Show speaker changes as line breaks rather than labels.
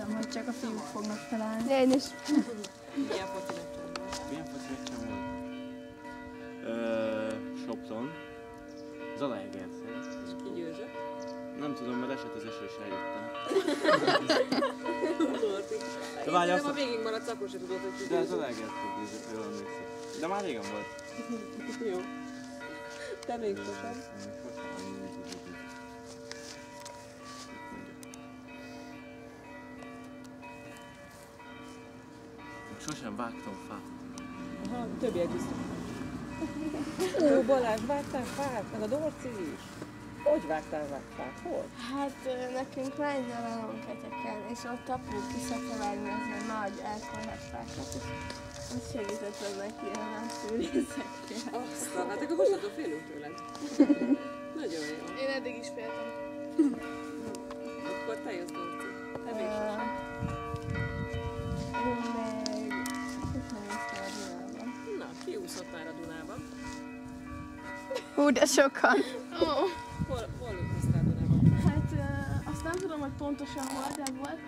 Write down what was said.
hittem, hogy csak a fiúk fognak felállni.
Én is.
Milyen foci meccsen volt?
Milyen foci meccsen volt? Sopron. Zalaegerszeg.
És ki győzött?
Nem tudom, mert esett az eső, és eljöttem.
Én
várj,
szerintem,
azt-
ha végig maradsz, akkor se tudod, hogy ki
De az
győzött.
Zalaegerszeg győzött, jól emlékszem. De már régen volt.
Jó. Te még sosem.
Sosem vágtam fát.
Aha, többiek biztos. Ó, Balázs, vágtál fát? Meg a Dorci is. Hogy vágtál fát? Hol?
Hát nekünk van egy nyaralónk Egyeken, és ott apu ki szokta vágni az ilyen nagy elkorhatfákat, és azt segítettem neki a fűrészekkel.
Aztán, hát akkor hozzatok félünk tőled. Nagyon jó.
Én eddig is féltem.
Akkor te jössz, Dorci. Te még sosem.
Én még sosem néztem a Dunában.
Na, kiúszott már a Dunában.
Hú, de sokan.
Hol úsztál Dunában?
Hát azt nem tudom, hogy pontosan hol, de volt